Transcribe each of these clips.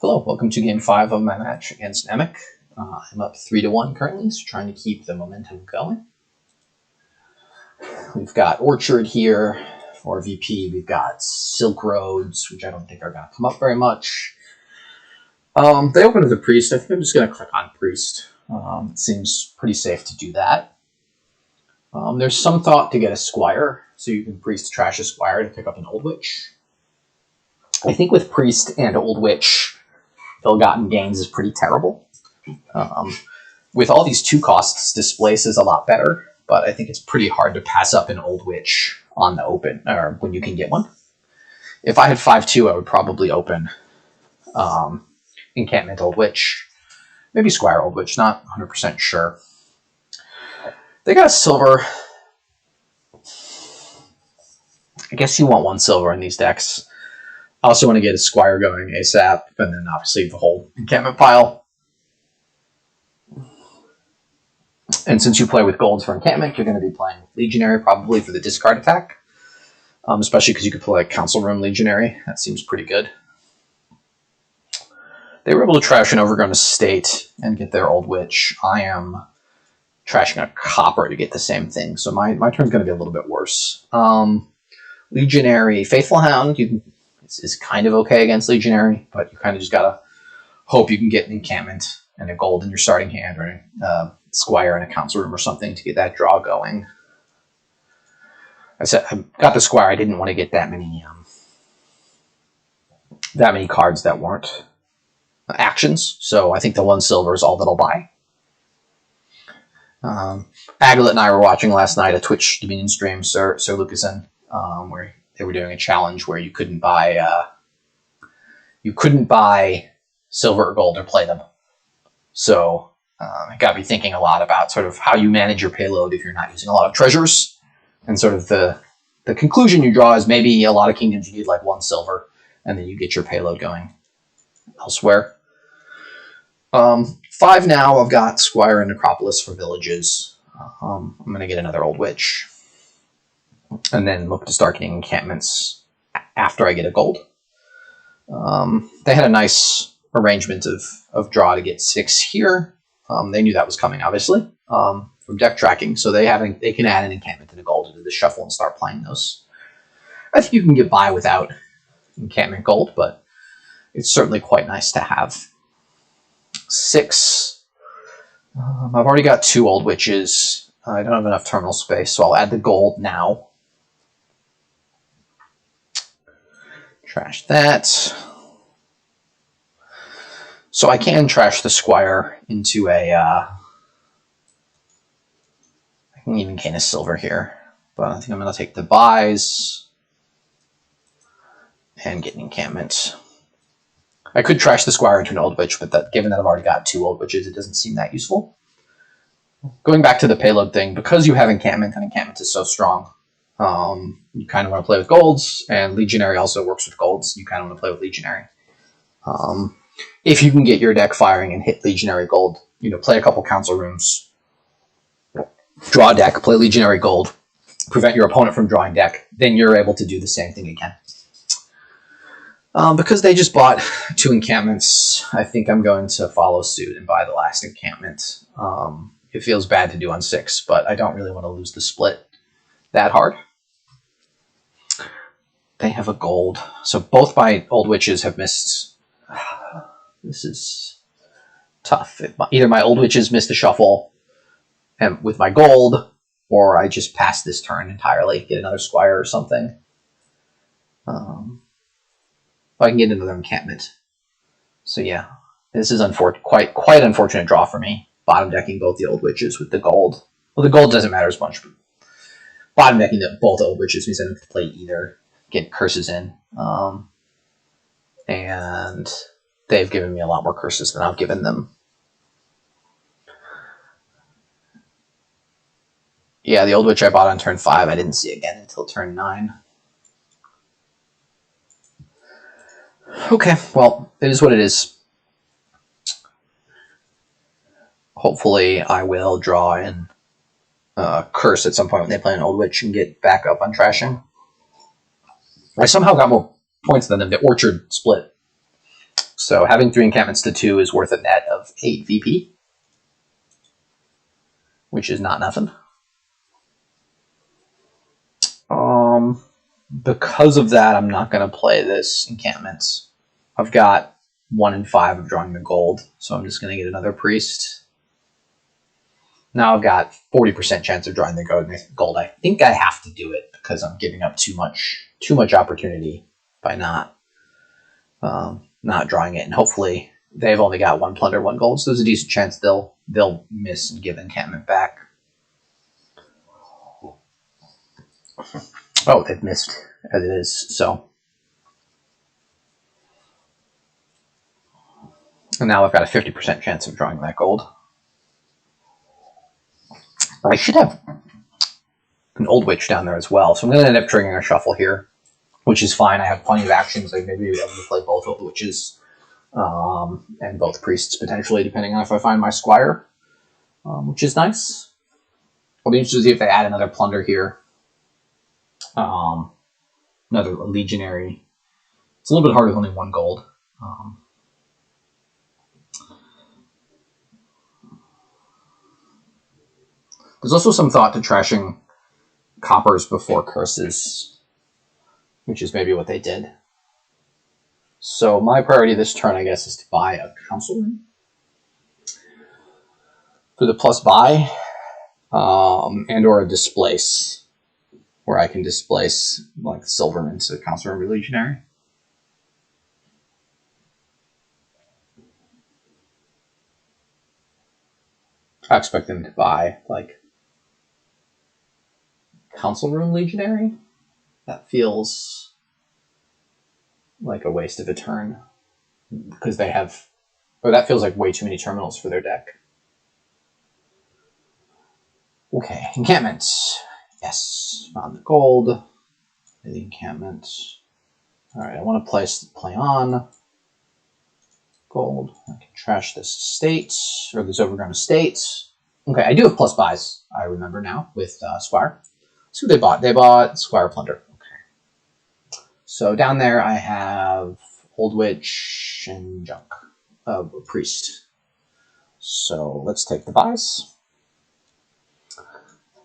Hello, welcome to Game 5 of my match against Namek. I'm up 3-1 currently, so trying to keep the momentum going. We've got Orchard here for VP. We've got Silk Roads, which I don't think are going to come up very much. They open with a Priest. I think I'm just going to click on Priest. It seems pretty safe to do that. There's some thought to get a Squire, so you can Priest trash a Squire to pick up an Old Witch. I think with Priest and Old Witch, ill-gotten gains is pretty terrible. With all these 2 costs, Displace is a lot better, but I think it's pretty hard to pass up an Old Witch on the open, or when you can get one. If I had 5-2, I would probably open Encampment Old Witch. Maybe Squire Old Witch, not 100% sure. They got a silver. I guess you want 1 silver in these decks. I also want to get a Squire going ASAP, and then obviously the whole encampment pile. And since you play with golds for encampment, you're going to be playing Legionary probably for the discard attack. Especially because you could play like Council Room Legionary. That seems pretty good. They were able to trash an Overgrown Estate and get their Old Witch. I am trashing a Copper to get the same thing, so my turn's going to be a little bit worse. Legionary, Faithful Hound, is kind of okay against Legionary, but you kind of just gotta hope you can get an encampment and a gold in your starting hand, or a Squire in a council room or something to get that draw going. I said I got the Squire. I didn't want to get that many cards that weren't actions, so I think the 1 silver is all that I'll buy. Aglet and I were watching last night a Twitch Dominion stream, Sir Lucasen, where they were doing a challenge where you couldn't buy silver or gold or play them. So it got me thinking a lot about sort of how you manage your payload if you're not using a lot of treasures. And sort of the conclusion you draw is maybe a lot of kingdoms you need like 1 silver, and then you get your payload going elsewhere. 5 now, I've got Squire and Necropolis for villages. I'm going to get another Old Witch. And then look to start getting encampments after I get a gold. They had a nice arrangement of draw to get 6 here. They knew that was coming, obviously, from deck tracking. So they can add an encampment and a gold into the shuffle and start playing those. I think you can get by without encampment gold, but it's certainly quite nice to have. 6. I've already got 2 Old Witches. I don't have enough terminal space, so I'll add the gold now. Trash that. So I can trash the Squire into a... I can even gain a silver here. But I think I'm going to take the buys and get an encampment. I could trash the Squire into an Old Witch, but given that I've already got 2 Old Witches, it doesn't seem that useful. Going back to the payload thing, because you have encampment, and encampment is so strong, you kind of want to play with golds, and Legionary also works with golds. You kind of want to play with Legionary. If you can get your deck firing and hit Legionary gold, play a couple council rooms, draw a deck, play Legionary gold, prevent your opponent from drawing deck, then you're able to do the same thing again. Because they just bought 2 encampments, I think I'm going to follow suit and buy the last encampment. It feels bad to do on 6, but I don't really want to lose the split that hard. They have a gold. So both my Old Witches have missed. This is tough. Either my Old Witches missed the shuffle and with my gold, or I just pass this turn entirely, get another Squire or something. I can get another encampment. So yeah, this is quite unfortunate draw for me. Bottom decking both the Old Witches with the gold. Well, the gold doesn't matter as much, but bottom decking both Old Witches means I don't have to play either. Get curses in. And they've given me a lot more curses than I've given them. Yeah, the Old Witch I bought on turn 5, I didn't see again until turn 9. Okay, well, it is what it is. Hopefully I will draw in Curse at some point when they play an Old Witch and get back up on trashing. I somehow got more points than them. The Orchard split So having 3 encampments to 2 is worth a net of 8 VP, which is not nothing. Because of that, I'm not going to play this encampment. I've got 1 in 5 of drawing the gold, so I'm just going to get another priest. Now I've got 40% chance of drawing the gold. I think I have to do it because I'm giving up too much opportunity by not drawing it. And hopefully they've only got 1 plunder, 1 gold, so there's a decent chance they'll miss and give encampment back. Oh, they've missed as it is, so. And now I've got a 50% chance of drawing that gold. I should have an old witch down there as well, so I'm going to end up triggering a shuffle here, which is fine. I have plenty of actions. I may be able to play both old witches and both priests potentially, depending on if I find my Squire, which is nice. I'll be interested to see if they add another plunder here. Another Legionary. It's a little bit harder with only 1 gold. There's also some thought to trashing coppers before curses, which is maybe what they did. So my priority this turn, I guess, is to buy a council room for the plus buy, and or a displace, where I can displace like silver into council room or legionary. I expect them to buy like council room legionary. That feels like a waste of a turn because they have, or that feels like way too many terminals for their deck. Okay, encampment. Yes, found the gold. The encampment. All right, I want to play on gold. I can trash this estate or this overgrown estate. Okay, I do have plus buys. I remember now with Squire. So they bought. They bought Squire Plunder. Okay. So down there I have Old Witch and Junk. Priest. So let's take the buys.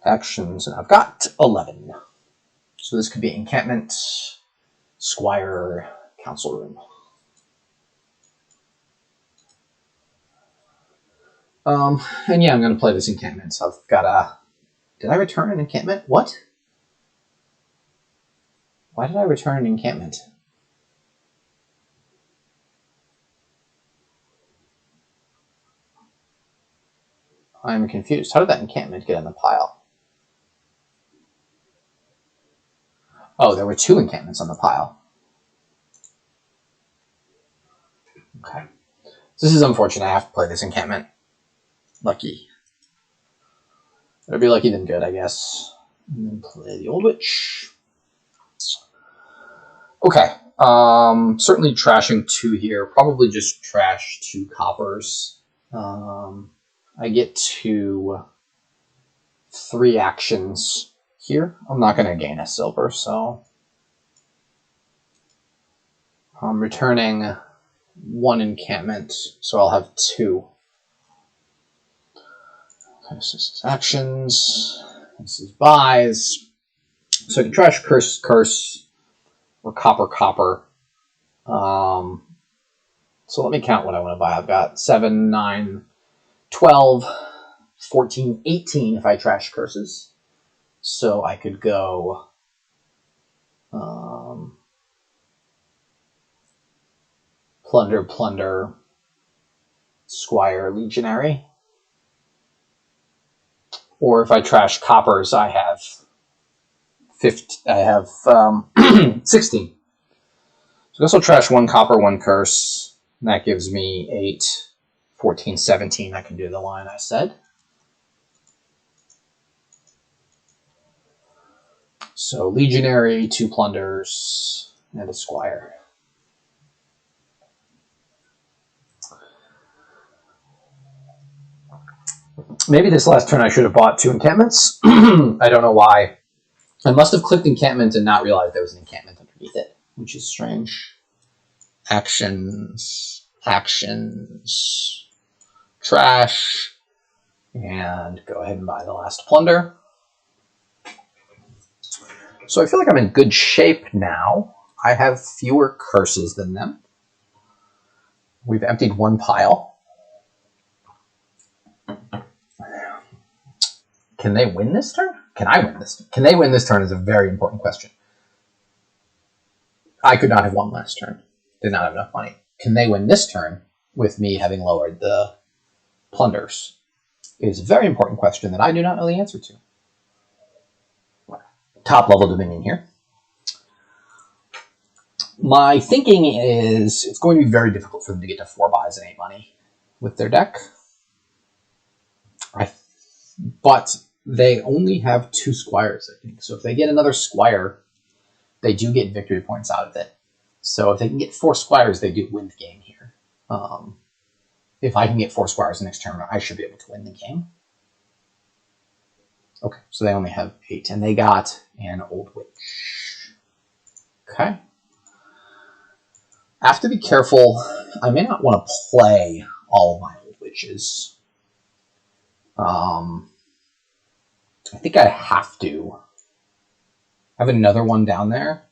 Actions, and I've got 11. So this could be Encampment, Squire, Council Room. And yeah, I'm going to play this Encampment. So I've got a... Did I return an Encampment? What? Why did I return an Encampment? I'm confused. How did that Encampment get in the pile? Oh, there were 2 encampments on the pile. Okay. So this is unfortunate. I have to play this encampment. Lucky. Better be lucky than good, I guess. And then play the Old Witch. Okay. Certainly trashing 2 here. Probably just trash 2 coppers. I get to 3 actions here. I'm not going to gain a silver, so I'm returning 1 encampment, so I'll have 2. Okay, so this is actions. This is buys. So I can trash curse, or copper. So let me count what I want to buy. I've got 7, 9, 12, 14, 18 if I trash curses. So I could go plunder, Squire, Legionary. Or if I trash coppers, I have 16. So I guess I'll trash 1 copper, 1 curse. And that gives me 8, 14, 17. I can do the line I said. So Legionary, 2 plunders, and a Squire. Maybe this last turn I should have bought 2 encampments. I don't know why. I must have clicked encampment and not realized there was an encampment underneath it, which is strange. Actions. actions, trash, and go ahead and buy the last plunder. So I feel like I'm in good shape now. I have fewer curses than them. We've emptied one pile. Can they win this turn? Can I win this? Can they win this turn is a very important question. I could not have won last turn. Did not have enough money. Can they win this turn with me having lowered the plunders? It is a very important question that I do not know the answer to. Top level Dominion here. My thinking is it's going to be very difficult for them to get to 4 buys and 8 money with their deck. But they only have 2 Squires, I think. So if they get another Squire, they do get victory points out of it. So if they can get 4 Squires, they do win the game here. If I can get 4 Squires the next turn, I should be able to win the game. Okay, so they only have 8, and they got an Old Witch. Okay. I have to be careful. I may not want to play all of my Old Witches. I think I have to. I have another one down there.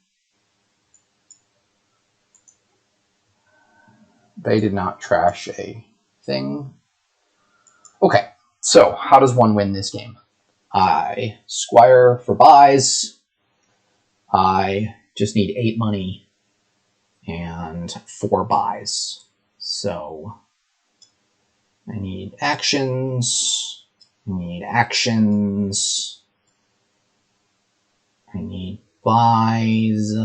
They did not trash a thing. Okay, so how does one win this game? I Squire for buys. I just need 8 money and 4 buys. So I need actions. I need actions. I need buys.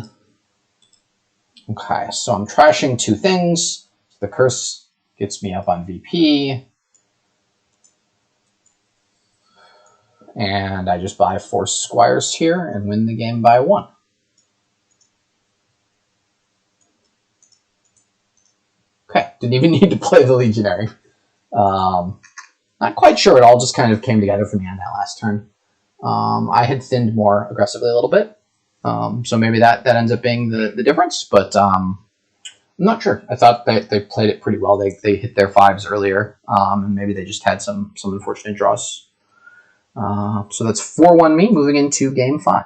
Okay, so I'm trashing 2 things. The curse gets me up on VP. And I just buy 4 Squires here and win the game by 1. Okay, didn't even need to play the Legionary. Not quite sure. It all just kind of came together for me on that last turn. I had thinned more aggressively a little bit. So maybe that ends up being the difference, but I'm not sure. I thought they played it pretty well. They hit their 5s earlier, and maybe they just had some unfortunate draws. So that's 4-1 me moving into game 5.